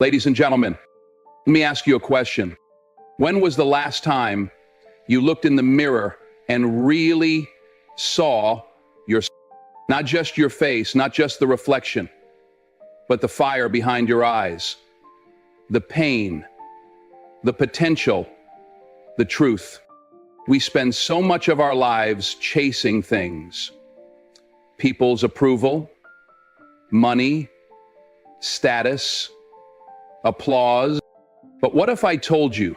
Ladies and gentlemen, let me ask you a question. When was the last time you looked in the mirror and really saw your, not just your face, not just the reflection, but the fire behind your eyes, the pain, the potential, the truth? We spend so much of our lives chasing things. People's approval, money, status, applause. But what if I told you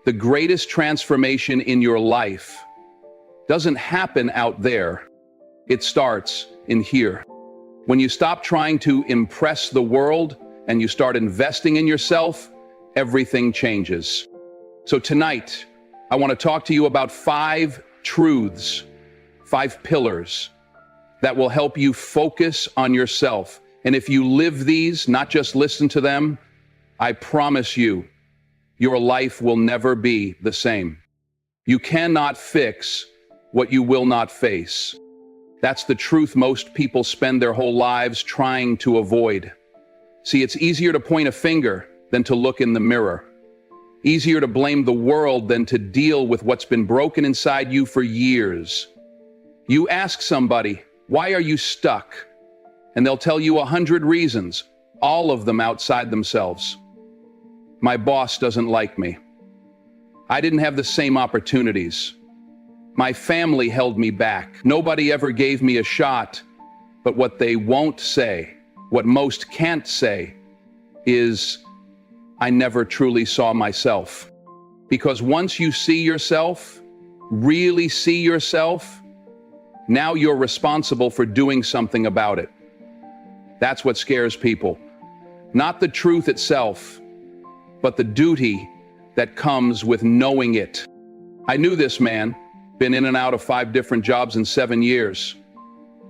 the greatest transformation in your life doesn't happen out there? It starts in here. When you stop trying to impress the world and you start investing in yourself, everything changes. So tonight, I want to talk to you about 5 truths, 5 pillars that will help you focus on yourself. And if you live these, not just listen to them, I promise you, your life will never be the same. You cannot fix what you will not face. That's the truth most people spend their whole lives trying to avoid. See, it's easier to point a finger than to look in the mirror. Easier to blame the world than to deal with what's been broken inside you for years. You ask somebody, why are you stuck? And they'll tell you 100 reasons, all of them outside themselves. My boss doesn't like me. I didn't have the same opportunities. My family held me back. Nobody ever gave me a shot. But what they won't say, what most can't say, is I never truly saw myself. Because once you see yourself, really see yourself, now you're responsible for doing something about it. That's what scares people. Not the truth itself, but the duty that comes with knowing it. I knew this man, been in and out of 5 different jobs in 7 years.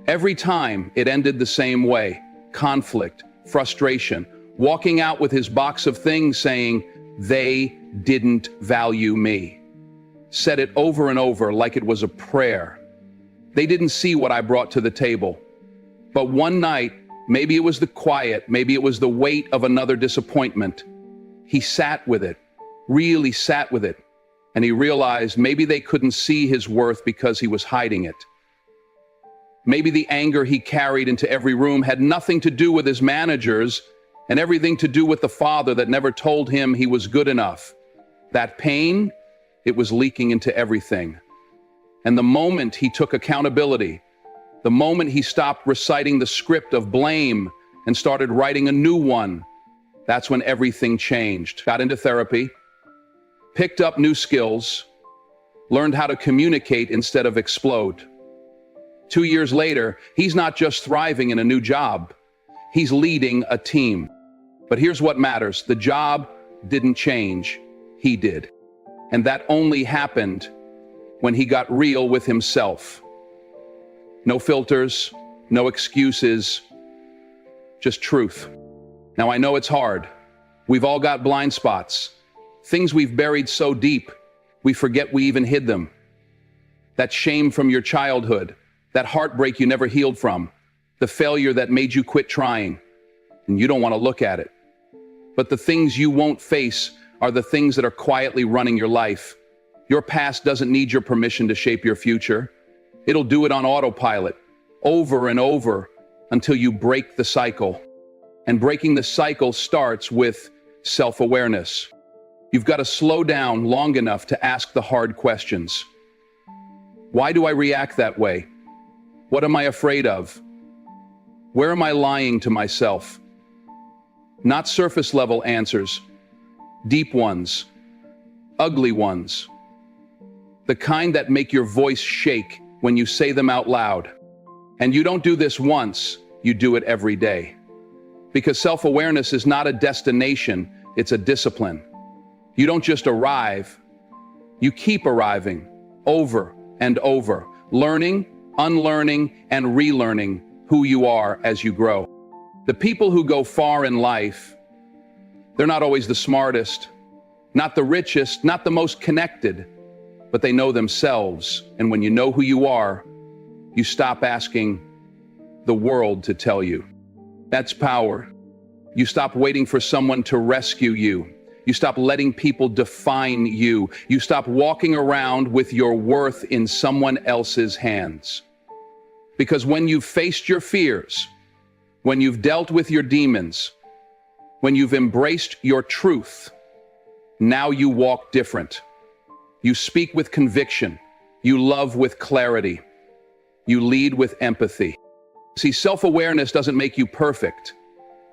Every time it ended the same way: conflict, frustration, walking out with his box of things saying, they didn't value me. Said it over and over like it was a prayer. They didn't see what I brought to the table. But one night, maybe it was the quiet, maybe it was the weight of another disappointment, he sat with it, really sat with it, and he realized maybe they couldn't see his worth because he was hiding it. Maybe the anger he carried into every room had nothing to do with his managers and everything to do with the father that never told him he was good enough. That pain, it was leaking into everything. And the moment he took accountability, the moment he stopped reciting the script of blame and started writing a new one, that's when everything changed. Got into therapy, picked up new skills, learned how to communicate instead of explode. 2 years later, he's not just thriving in a new job, he's leading a team. But here's what matters: the job didn't change, he did. And that only happened when he got real with himself. No filters, no excuses, just truth. Now, I know it's hard. We've all got blind spots, things we've buried so deep, we forget we even hid them. That shame from your childhood, that heartbreak you never healed from, the failure that made you quit trying, and you don't want to look at it. But the things you won't face are the things that are quietly running your life. Your past doesn't need your permission to shape your future. It'll do it on autopilot, over and over, until you break the cycle. And breaking the cycle starts with self-awareness. You've got to slow down long enough to ask the hard questions. Why do I react that way? What am I afraid of? Where am I lying to myself? Not surface-level answers, deep ones, ugly ones. The kind that make your voice shake when you say them out loud. And you don't do this once, you do it every day. Because self-awareness is not a destination, it's a discipline. You don't just arrive, you keep arriving over and over, learning, unlearning, and relearning who you are as you grow. The people who go far in life, they're not always the smartest, not the richest, not the most connected, but they know themselves. And when you know who you are, you stop asking the world to tell you. That's power. You stop waiting for someone to rescue you. You stop letting people define you. You stop walking around with your worth in someone else's hands. Because when you've faced your fears, when you've dealt with your demons, when you've embraced your truth, now you walk different. You speak with conviction. You love with clarity. You lead with empathy. See, self-awareness doesn't make you perfect.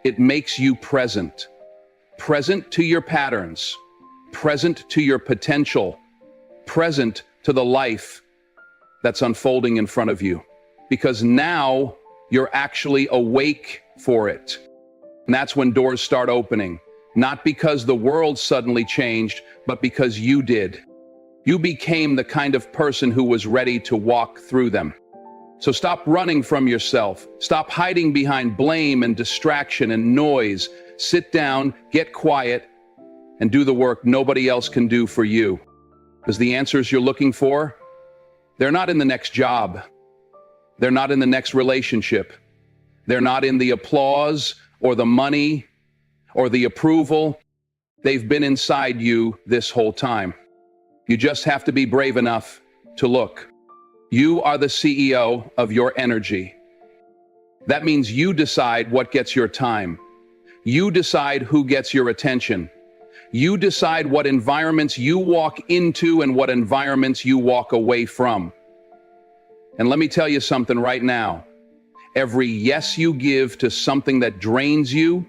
It makes you present. Present to your patterns, present to your potential, present to the life that's unfolding in front of you. Because now you're actually awake for it. And that's when doors start opening. Not because the world suddenly changed, but because you did. You became the kind of person who was ready to walk through them. So stop running from yourself. Stop hiding behind blame and distraction and noise. Sit down, get quiet, and do the work nobody else can do for you. Because the answers you're looking for, they're not in the next job. They're not in the next relationship. They're not in the applause or the money or the approval. They've been inside you this whole time. You just have to be brave enough to look. You are the CEO of your energy. That means you decide what gets your time. You decide who gets your attention. You decide what environments you walk into and what environments you walk away from. And let me tell you something right now. Every yes you give to something that drains you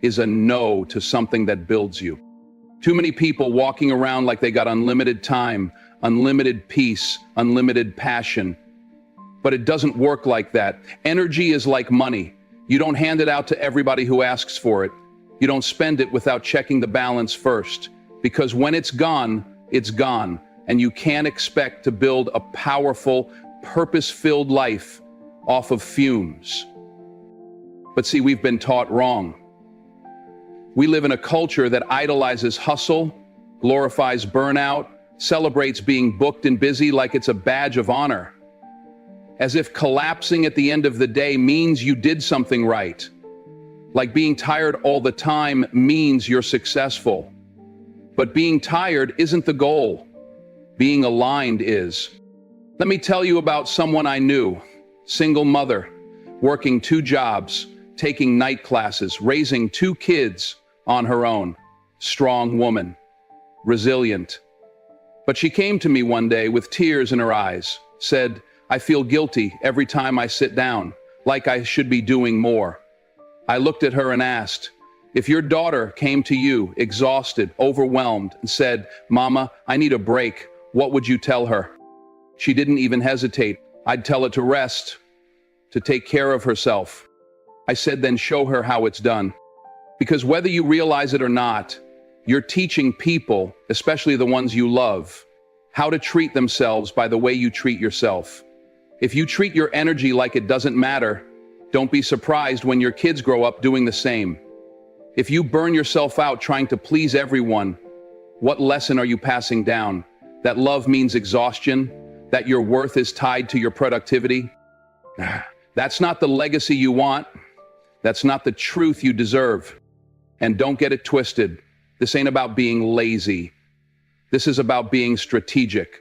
is a no to something that builds you. Too many people walking around like they got unlimited time, unlimited peace, unlimited passion. But it doesn't work like that. Energy is like money. You don't hand it out to everybody who asks for it. You don't spend it without checking the balance first. Because when it's gone, and you can't expect to build a powerful, purpose-filled life off of fumes. But see, we've been taught wrong. We live in a culture that idolizes hustle, glorifies burnout, celebrates being booked and busy like it's a badge of honor. As if collapsing at the end of the day means you did something right. Like being tired all the time means you're successful. But being tired isn't the goal. Being aligned is. Let me tell you about someone I knew. Single mother, working 2 jobs, taking night classes, raising 2 kids on her own. Strong woman, resilient. But she came to me one day with tears in her eyes, said, "I feel guilty every time I sit down, like I should be doing more." I looked at her and asked, if your daughter came to you exhausted, overwhelmed, and said, "Mama, I need a break," what would you tell her? She didn't even hesitate. I'd tell her to rest, to take care of herself. I said, then show her how it's done. Because whether you realize it or not, you're teaching people, especially the ones you love, how to treat themselves by the way you treat yourself. If you treat your energy like it doesn't matter, don't be surprised when your kids grow up doing the same. If you burn yourself out trying to please everyone, what lesson are you passing down? That love means exhaustion? That your worth is tied to your productivity? That's not the legacy you want. That's not the truth you deserve. And don't get it twisted. This ain't about being lazy. This is about being strategic,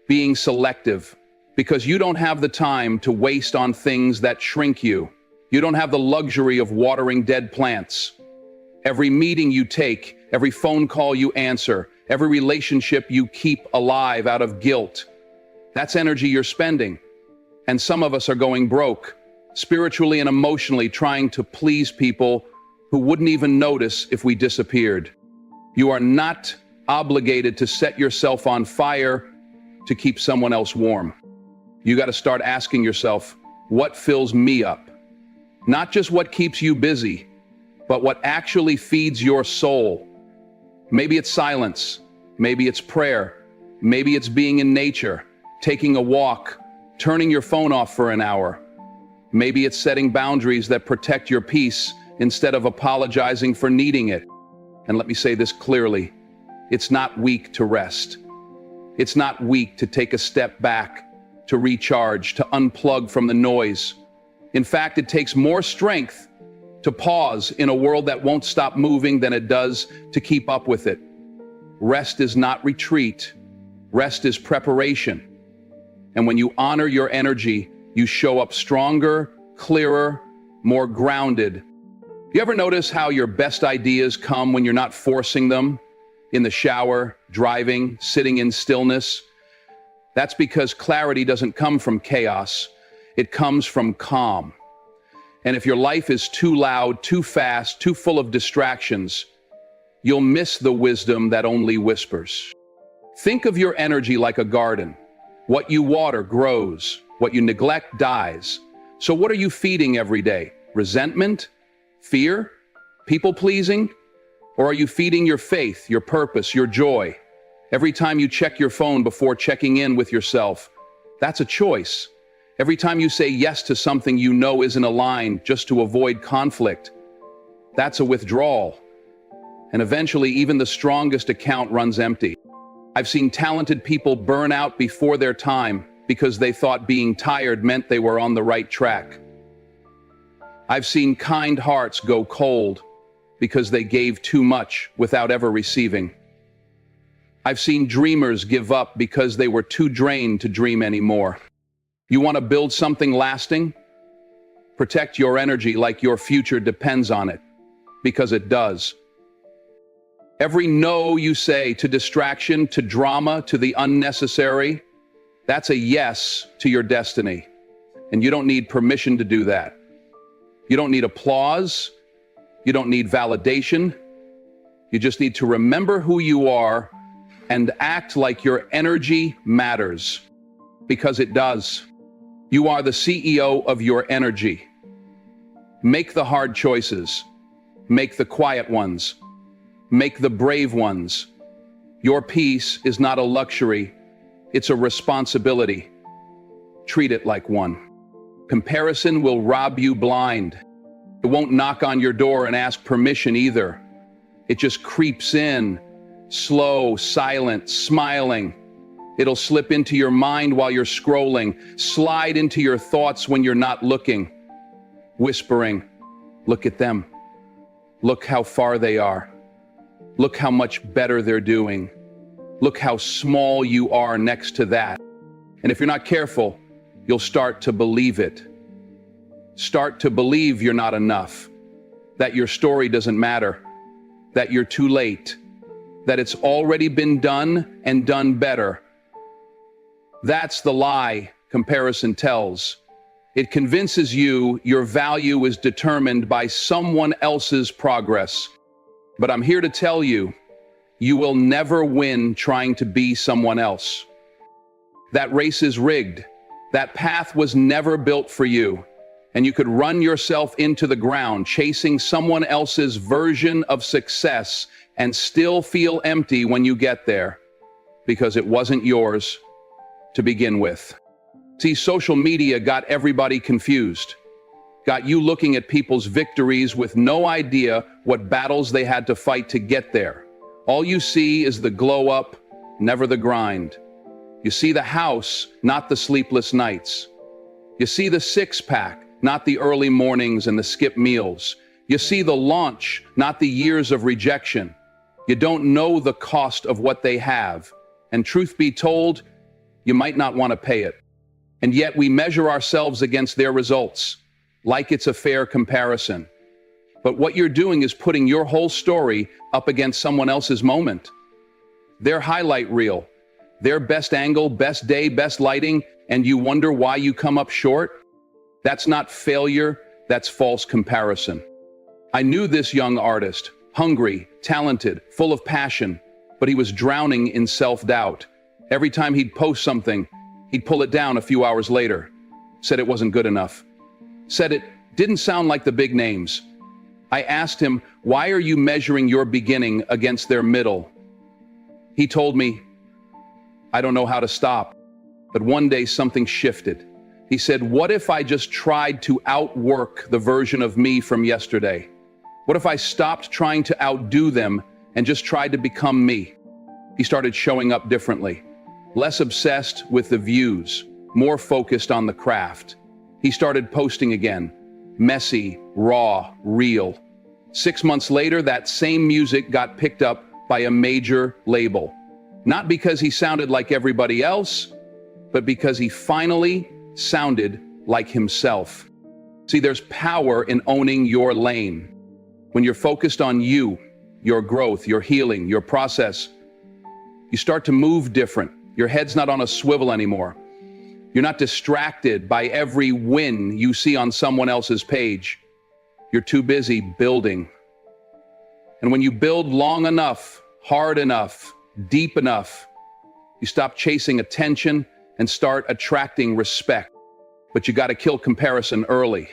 being selective, because you don't have the time to waste on things that shrink you. You don't have the luxury of watering dead plants. Every meeting you take, every phone call you answer, every relationship you keep alive out of guilt, that's energy you're spending. And some of us are going broke, spiritually and emotionally, trying to please people who wouldn't even notice if we disappeared. You are not obligated to set yourself on fire to keep someone else warm. You got to start asking yourself, what fills me up? Not just what keeps you busy, but what actually feeds your soul. Maybe it's silence, maybe it's prayer, maybe it's being in nature, taking a walk, turning your phone off for an hour. Maybe it's setting boundaries that protect your peace instead of apologizing for needing it. And let me say this clearly, it's not weak to rest. It's not weak to take a step back, to recharge, to unplug from the noise. In fact, it takes more strength to pause in a world that won't stop moving than it does to keep up with it. Rest is not retreat. Rest is preparation. And when you honor your energy, you show up stronger, clearer, more grounded. You ever notice how your best ideas come when you're not forcing them? In the shower, driving, sitting in stillness? That's because clarity doesn't come from chaos. It comes from calm. And if your life is too loud, too fast, too full of distractions, you'll miss the wisdom that only whispers. Think of your energy like a garden. What you water grows. What you neglect dies. So what are you feeding every day? Resentment? Fear? People-pleasing? Or are you feeding your faith, your purpose, your joy? Every time you check your phone before checking in with yourself, that's a choice. Every time you say yes to something you know isn't aligned just to avoid conflict, that's a withdrawal. And eventually, even the strongest account runs empty. I've seen talented people burn out before their time because they thought being tired meant they were on the right track. I've seen kind hearts go cold because they gave too much without ever receiving. I've seen dreamers give up because they were too drained to dream anymore. You want to build something lasting? Protect your energy like your future depends on it, because it does. Every no you say to distraction, to drama, to the unnecessary, that's a yes to your destiny. And you don't need permission to do that. You don't need applause. You don't need validation. You just need to remember who you are and act like your energy matters, because it does. You are the CEO of your energy. Make the hard choices. Make the quiet ones. Make the brave ones. Your peace is not a luxury. It's a responsibility. Treat it like one. Comparison will rob you blind. It won't knock on your door and ask permission either. It just creeps in, slow, silent, smiling. It'll slip into your mind while you're scrolling, slide into your thoughts when you're not looking, whispering, look at them. Look how far they are. Look how much better they're doing. Look how small you are next to that. And if you're not careful, you'll start to believe it. Start to believe you're not enough, that your story doesn't matter, that you're too late, that it's already been done and done better. That's the lie comparison tells. It convinces you your value is determined by someone else's progress. But I'm here to tell you, you will never win trying to be someone else. That race is rigged. That path was never built for you. And you could run yourself into the ground chasing someone else's version of success and still feel empty when you get there, because it wasn't yours to begin with. See, social media got everybody confused, got you looking at people's victories with no idea what battles they had to fight to get there. All you see is the glow up, never the grind. You see the house, not the sleepless nights. You see the six-pack, not the early mornings and the skip meals. You see the launch, not the years of rejection. You don't know the cost of what they have. And truth be told, you might not want to pay it. And yet we measure ourselves against their results, like it's a fair comparison. But what you're doing is putting your whole story up against someone else's moment. Their highlight reel, their best angle, best day, best lighting, and you wonder why you come up short? That's not failure, that's false comparison. I knew this young artist, hungry, talented, full of passion, but he was drowning in self-doubt. Every time he'd post something, he'd pull it down a few hours later. Said it wasn't good enough. Said it didn't sound like the big names. I asked him, why are you measuring your beginning against their middle? He told me, I don't know how to stop. But one day something shifted. He said, what if I just tried to outwork the version of me from yesterday? What if I stopped trying to outdo them and just tried to become me? He started showing up differently, less obsessed with the views, more focused on the craft. He started posting again, messy, raw, real. 6 months later, that same music got picked up by a major label. Not because he sounded like everybody else, but because he finally sounded like himself. See, there's power in owning your lane. When you're focused on you, your growth, your healing, your process, you start to move different. Your head's not on a swivel anymore. You're not distracted by every win you see on someone else's page. You're too busy building. And when you build long enough, hard enough, deep enough, you stop chasing attention and start attracting respect. But you got to kill comparison early,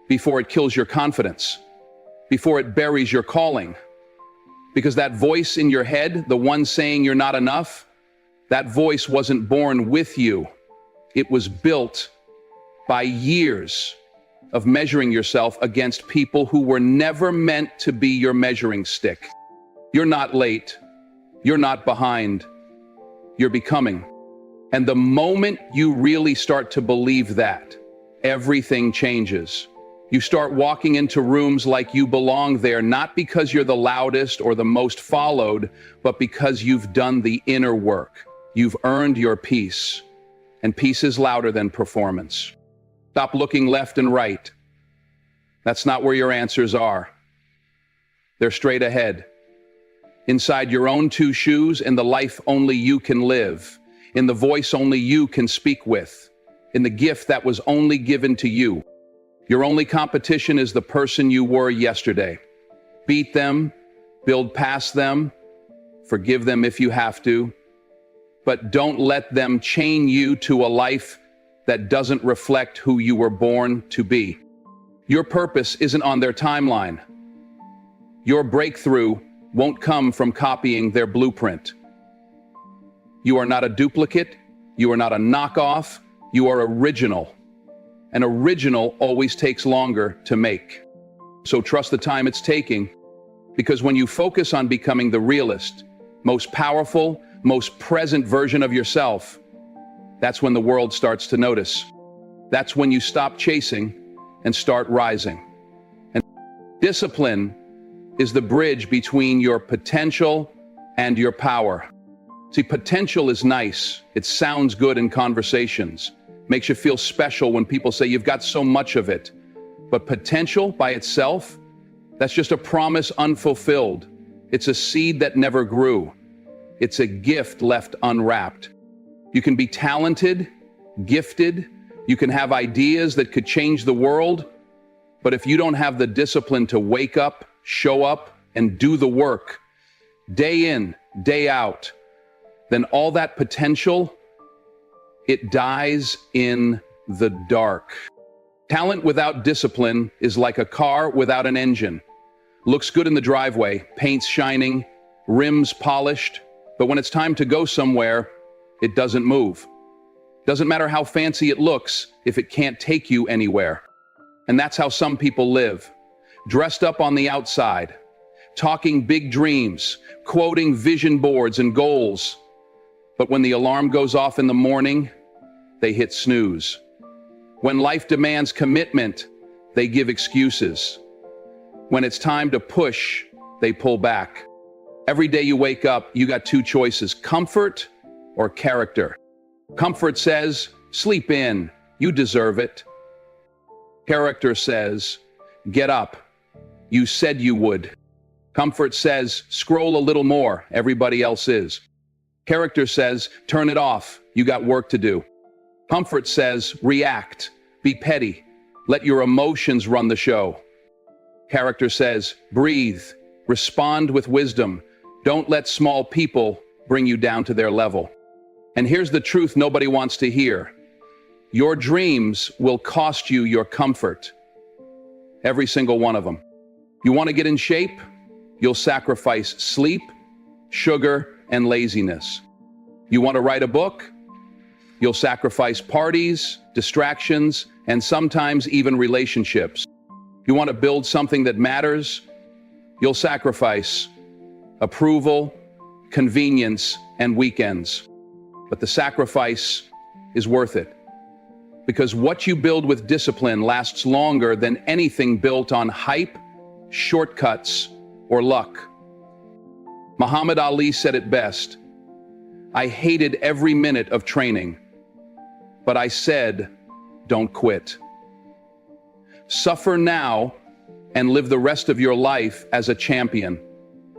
before it kills your confidence, before it buries your calling. Because that voice in your head, the one saying you're not enough, that voice wasn't born with you. It was built by years of measuring yourself against people who were never meant to be your measuring stick. You're not late. You're not behind. You're becoming. And the moment you really start to believe that, everything changes. You start walking into rooms like you belong there, not because you're the loudest or the most followed, but because you've done the inner work. You've earned your peace, and peace is louder than performance. Stop looking left and right. That's not where your answers are. They're straight ahead. Inside your own two shoes, in the life only you can live, in the voice only you can speak with, in the gift that was only given to you. Your only competition is the person you were yesterday. Beat them, build past them, forgive them if you have to, but don't let them chain you to a life that doesn't reflect who you were born to be. Your purpose isn't on their timeline. Your breakthrough won't come from copying their blueprint. You are not a duplicate. You are not a knockoff. You are original. An original always takes longer to make. So trust the time it's taking, because when you focus on becoming the realest, most powerful, most present version of yourself, that's when the world starts to notice. That's when you stop chasing and start rising. And discipline is the bridge between your potential and your power. See, potential is nice. It sounds good in conversations. Makes you feel special when people say you've got so much of it. But potential by itself, that's just a promise unfulfilled. It's a seed that never grew. It's a gift left unwrapped. You can be talented, gifted, you can have ideas that could change the world, but if you don't have the discipline to wake up, show up, and do the work, day in, day out, then all that potential, it dies in the dark. Talent without discipline is like a car without an engine. Looks good in the driveway, paint's shining, rims polished, but when it's time to go somewhere, it doesn't move. Doesn't matter how fancy it looks if it can't take you anywhere. And that's how some people live. Dressed up on the outside, talking big dreams, quoting vision boards and goals. But when the alarm goes off in the morning, they hit snooze. When life demands commitment, they give excuses. When it's time to push, they pull back. Every day you wake up, you got two choices: comfort or character. Comfort says, sleep in, you deserve it. Character says, get up, you said you would. Comfort says, scroll a little more, everybody else is. Character says, turn it off, you got work to do. Comfort says, react, be petty, let your emotions run the show. Character says, breathe, respond with wisdom, don't let small people bring you down to their level. And here's the truth nobody wants to hear. Your dreams will cost you your comfort. Every single one of them. You want to get in shape? You'll sacrifice sleep, sugar, and laziness. You want to write a book? You'll sacrifice parties, distractions, and sometimes even relationships. You want to build something that matters? You'll sacrifice approval, convenience, and weekends. But the sacrifice is worth it. Because what you build with discipline lasts longer than anything built on hype, shortcuts, or luck. Muhammad Ali said it best, "I hated every minute of training, but I said, don't quit." Suffer now and live the rest of your life as a champion.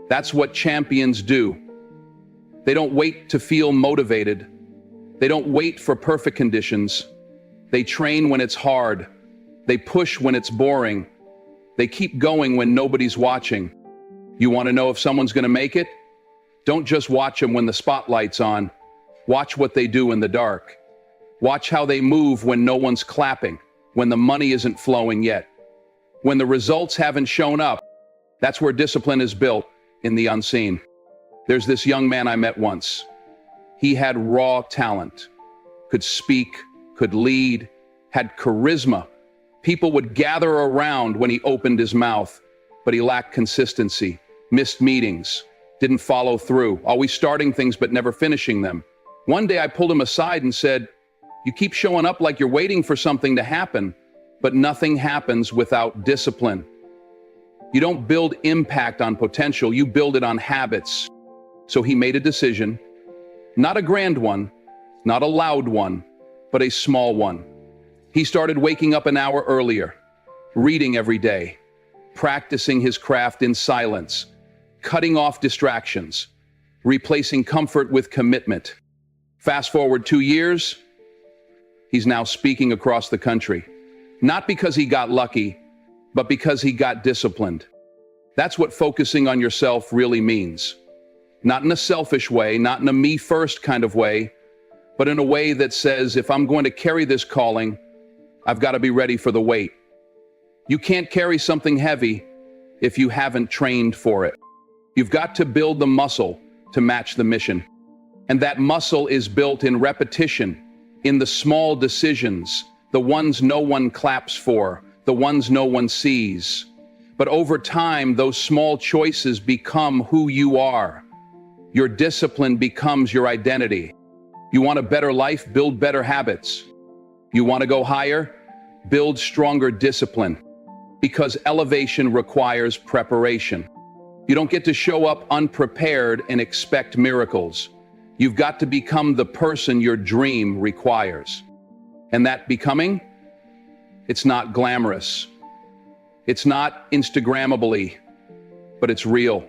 That's what champions do. They don't wait to feel motivated. They don't wait for perfect conditions. They train when it's hard. They push when it's boring. They keep going when nobody's watching. You want to know if someone's going to make it? Don't just watch them when the spotlight's on. Watch what they do in the dark. Watch how they move when no one's clapping, when the money isn't flowing yet, when the results haven't shown up. That's where discipline is built, in the unseen. There's this young man I met once. He had raw talent, could speak, could lead, had charisma. People would gather around when he opened his mouth, but he lacked consistency, missed meetings, didn't follow through, always starting things but never finishing them. One day I pulled him aside and said, "You keep showing up like you're waiting for something to happen, but nothing happens without discipline. You don't build impact on potential, you build it on habits." So he made a decision, not a grand one, not a loud one, but a small one. He started waking up an hour earlier, reading every day, practicing his craft in silence, cutting off distractions, replacing comfort with commitment. Fast forward 2 years, he's now speaking across the country. Not because he got lucky, but because he got disciplined. That's what focusing on yourself really means. Not in a selfish way, not in a me-first kind of way, but in a way that says, if I'm going to carry this calling, I've got to be ready for the weight. You can't carry something heavy if you haven't trained for it. You've got to build the muscle to match the mission. And that muscle is built in repetition, in the small decisions, the ones no one claps for, the ones no one sees. But over time, those small choices become who you are. Your discipline becomes your identity. You want a better life? Build better habits. You want to go higher? Build stronger discipline. Because elevation requires preparation. You don't get to show up unprepared and expect miracles. You've got to become the person your dream requires. And that becoming, it's not glamorous. It's not Instagrammable, but it's real.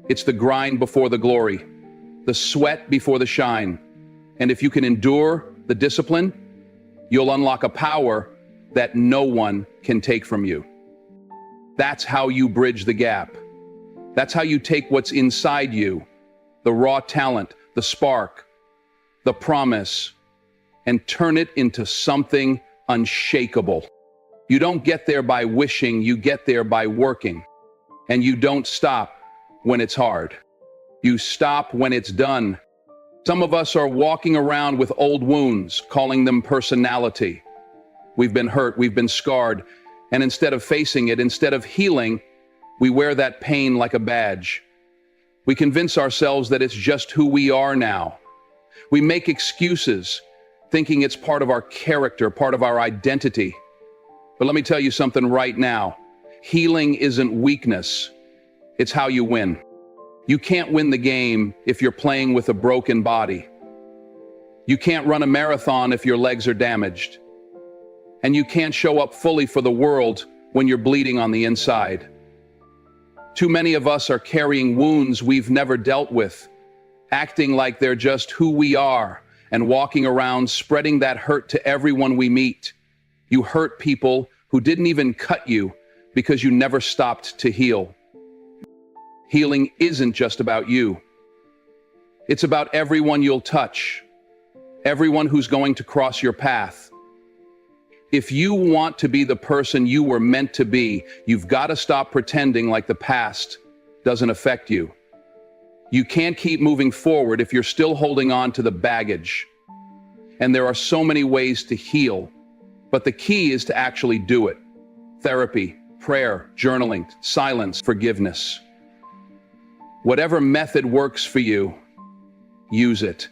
It's the grind before the glory, the sweat before the shine. And if you can endure the discipline, you'll unlock a power that no one can take from you. That's how you bridge the gap. That's how you take what's inside you, the raw talent, the spark, the promise, and turn it into something unshakable. You don't get there by wishing, you get there by working. And you don't stop when it's hard. You stop when it's done. Some of us are walking around with old wounds, calling them personality. We've been hurt, we've been scarred, and instead of facing it, instead of healing, we wear that pain like a badge. We convince ourselves that it's just who we are now. We make excuses, thinking it's part of our character, part of our identity. But let me tell you something right now. Healing isn't weakness. It's how you win. You can't win the game if you're playing with a broken body. You can't run a marathon if your legs are damaged. And you can't show up fully for the world when you're bleeding on the inside. Too many of us are carrying wounds we've never dealt with, acting like they're just who we are, and walking around spreading that hurt to everyone we meet. You hurt people who didn't even cut you because you never stopped to heal. Healing isn't just about you. It's about everyone you'll touch, everyone who's going to cross your path. If you want to be the person you were meant to be, you've got to stop pretending like the past doesn't affect you. You can't keep moving forward if you're still holding on to the baggage. And there are so many ways to heal, but the key is to actually do it. Therapy, prayer, journaling, silence, forgiveness. Whatever method works for you, use it.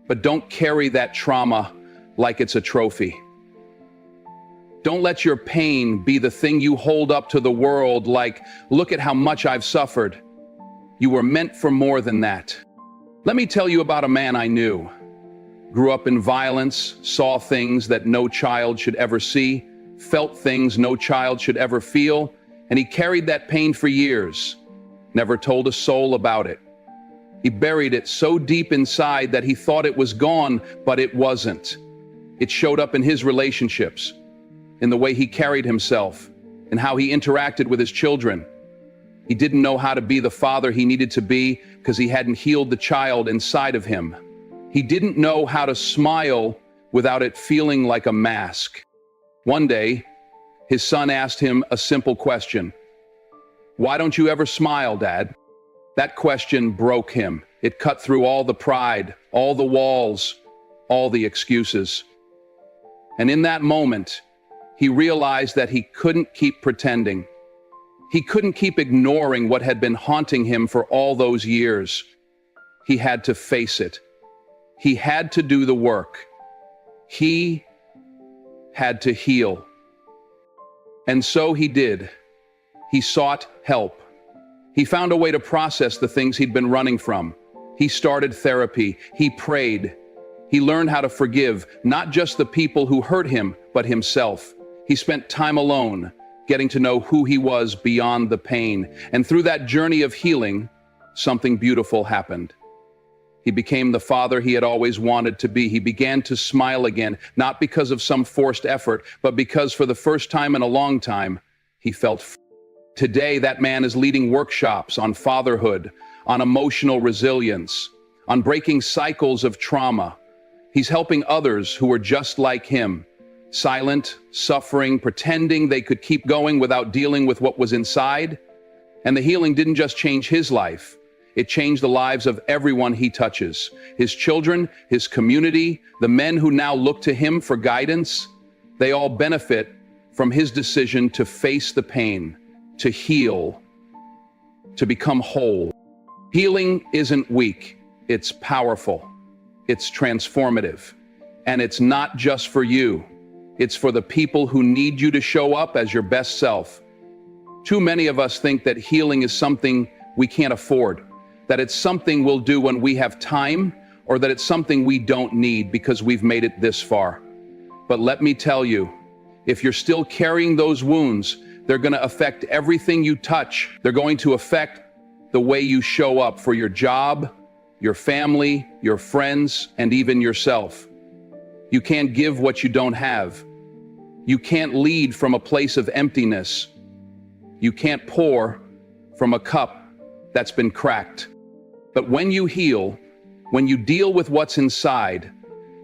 But don't carry that trauma like it's a trophy. Don't let your pain be the thing you hold up to the world like, look at how much I've suffered. You were meant for more than that. Let me tell you about a man I knew. Grew up in violence, saw things that no child should ever see, felt things no child should ever feel, and he carried that pain for years, never told a soul about it. He buried it so deep inside that he thought it was gone, but it wasn't. It showed up in his relationships, in the way he carried himself, and how he interacted with his children. He didn't know how to be the father he needed to be because he hadn't healed the child inside of him. He didn't know how to smile without it feeling like a mask. One day, his son asked him a simple question. "Why don't you ever smile, Dad?" That question broke him. It cut through all the pride, all the walls, all the excuses. And in that moment, he realized that he couldn't keep pretending. He couldn't keep ignoring what had been haunting him for all those years. He had to face it. He had to do the work. He had to heal. And so he did. He sought help. He found a way to process the things he'd been running from. He started therapy. He prayed. He learned how to forgive, not just the people who hurt him, but himself. He spent time alone, getting to know who he was beyond the pain. And through that journey of healing, something beautiful happened. He became the father he had always wanted to be. He began to smile again, not because of some forced effort, but because for the first time in a long time, he felt free. Today, that man is leading workshops on fatherhood, on emotional resilience, on breaking cycles of trauma. He's helping others who are just like him, silent, suffering, pretending they could keep going without dealing with what was inside. And the healing didn't just change his life. It changed the lives of everyone he touches. His children, his community, the men who now look to him for guidance, they all benefit from his decision to face the pain, to heal, to become whole. Healing isn't weak, it's powerful, it's transformative, and it's not just for you. It's for the people who need you to show up as your best self. Too many of us think that healing is something we can't afford, that it's something we'll do when we have time, or that it's something we don't need because we've made it this far. But let me tell you, if you're still carrying those wounds, they're going to affect everything you touch. They're going to affect the way you show up for your job, your family, your friends, and even yourself. You can't give what you don't have. You can't lead from a place of emptiness. You can't pour from a cup that's been cracked. But when you heal, when you deal with what's inside,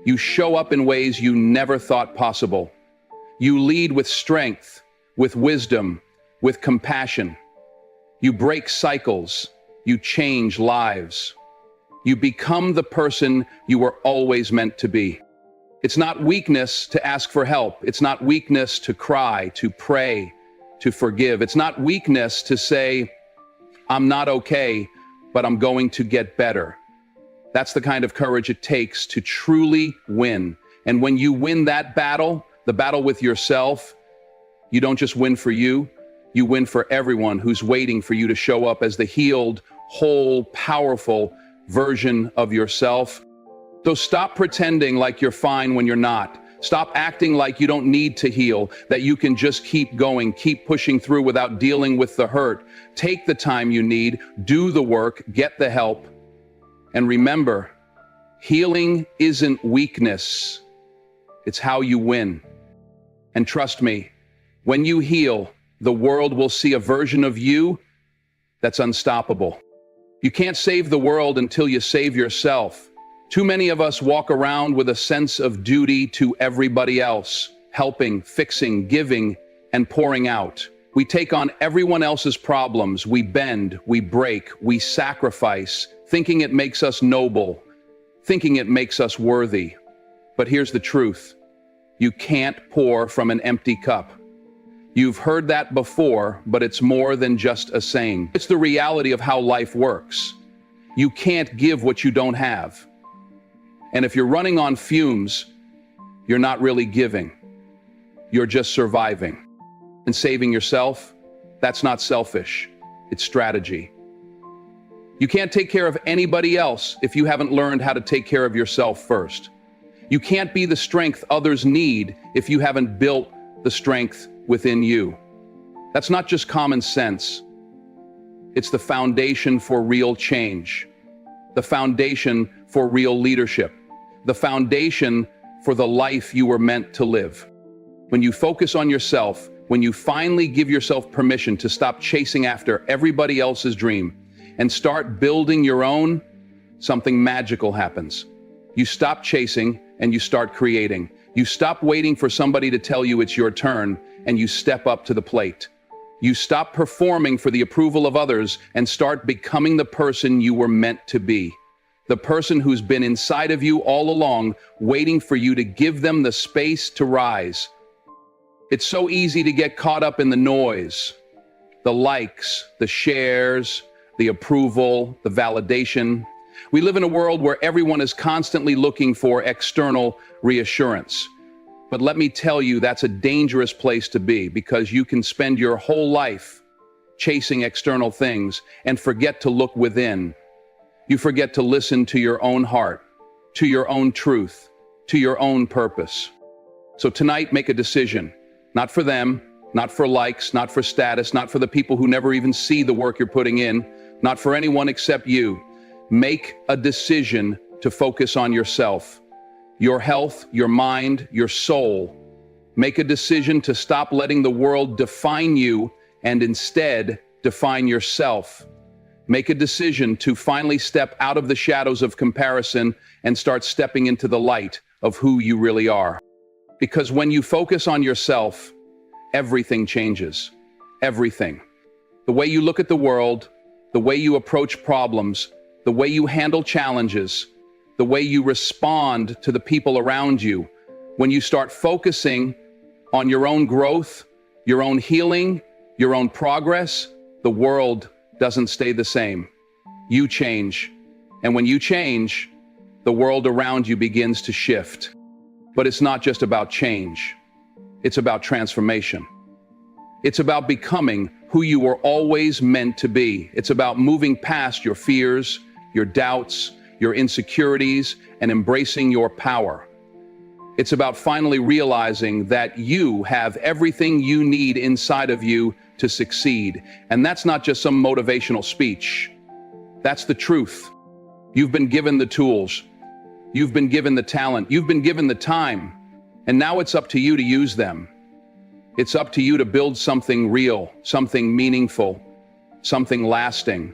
you show up in ways you never thought possible. You lead with strength, with wisdom, with compassion. You break cycles. You change lives. You become the person you were always meant to be. It's not weakness to ask for help. It's not weakness to cry, to pray, to forgive. It's not weakness to say, I'm not okay, but I'm going to get better. That's the kind of courage it takes to truly win. And when you win that battle, the battle with yourself, you don't just win for you, you win for everyone who's waiting for you to show up as the healed, whole, powerful version of yourself. So stop pretending like you're fine when you're not. Stop acting like you don't need to heal, that you can just keep going, keep pushing through without dealing with the hurt. Take the time you need, do the work, get the help. And remember, healing isn't weakness. It's how you win. And trust me, when you heal, the world will see a version of you that's unstoppable. You can't save the world until you save yourself. Too many of us walk around with a sense of duty to everybody else, helping, fixing, giving, and pouring out. We take on everyone else's problems. We bend, we break, we sacrifice, thinking it makes us noble, thinking it makes us worthy. But here's the truth. You can't pour from an empty cup. You've heard that before, but it's more than just a saying. It's the reality of how life works. You can't give what you don't have. And if you're running on fumes, you're not really giving. You're just surviving. And saving yourself, that's not selfish. It's strategy. You can't take care of anybody else if you haven't learned how to take care of yourself first. You can't be the strength others need if you haven't built the strength within you. That's not just common sense. It's the foundation for real change, the foundation for real leadership, the foundation for the life you were meant to live. When you focus on yourself, when you finally give yourself permission to stop chasing after everybody else's dream and start building your own, something magical happens. You stop chasing and you start creating. You stop waiting for somebody to tell you it's your turn and you step up to the plate. You stop performing for the approval of others and start becoming the person you were meant to be. The person who's been inside of you all along, waiting for you to give them the space to rise. It's so easy to get caught up in the noise, the likes, the shares, the approval, the validation. We live in a world where everyone is constantly looking for external reassurance. But let me tell you, that's a dangerous place to be, because you can spend your whole life chasing external things and forget to look within. You forget to listen to your own heart, to your own truth, to your own purpose. So tonight, make a decision. Not for them, not for likes, not for status, not for the people who never even see the work you're putting in, not for anyone except you. Make a decision to focus on yourself, your health, your mind, your soul. Make a decision to stop letting the world define you and instead define yourself. Make a decision to finally step out of the shadows of comparison and start stepping into the light of who you really are. Because when you focus on yourself, everything changes. Everything. The way you look at the world, the way you approach problems, the way you handle challenges, the way you respond to the people around you. When you start focusing on your own growth, your own healing, your own progress, the world doesn't stay the same. You change. And when you change, the world around you begins to shift. But it's not just about change. It's about transformation. It's about becoming who you were always meant to be. It's about moving past your fears, your doubts, your insecurities, and embracing your power. It's about finally realizing that you have everything you need inside of you to succeed. And that's not just some motivational speech. That's the truth. You've been given the tools. You've been given the talent. You've been given the time. And now it's up to you to use them. It's up to you to build something real, something meaningful, something lasting.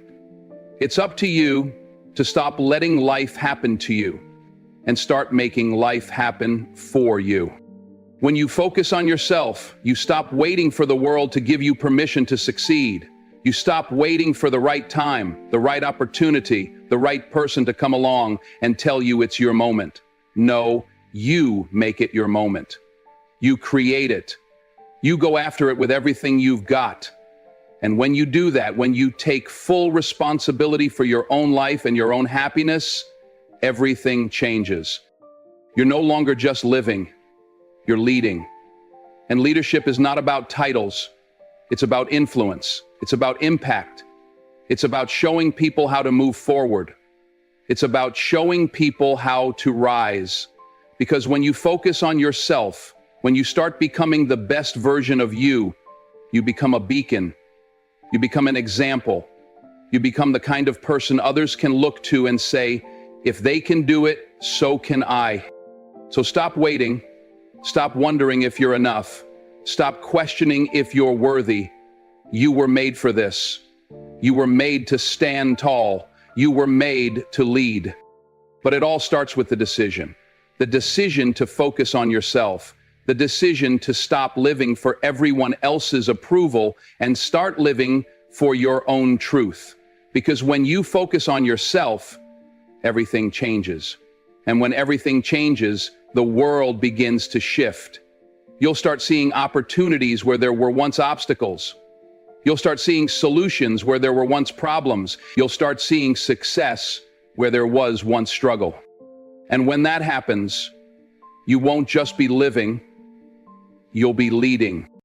It's up to you to stop letting life happen to you and start making life happen for you. When you focus on yourself, you stop waiting for the world to give you permission to succeed. You stop waiting for the right time, the right opportunity, the right person to come along and tell you it's your moment. No, you make it your moment. You create it. You go after it with everything you've got. And when you do that, when you take full responsibility for your own life and your own happiness, everything changes. You're no longer just living, you're leading. And leadership is not about titles. It's about influence. It's about impact. It's about showing people how to move forward. It's about showing people how to rise. Because when you focus on yourself, when you start becoming the best version of you, you become a beacon. You become an example. You become the kind of person others can look to and say, if they can do it, so can I. So stop waiting. Stop wondering if you're enough. Stop questioning if you're worthy. You were made for this. You were made to stand tall. You were made to lead. But it all starts with the decision to focus on yourself, the decision to stop living for everyone else's approval and start living for your own truth. Because when you focus on yourself, everything changes. And when everything changes, the world begins to shift. You'll start seeing opportunities where there were once obstacles. You'll start seeing solutions where there were once problems. You'll start seeing success where there was once struggle. And when that happens, You won't just be living, you'll be leading.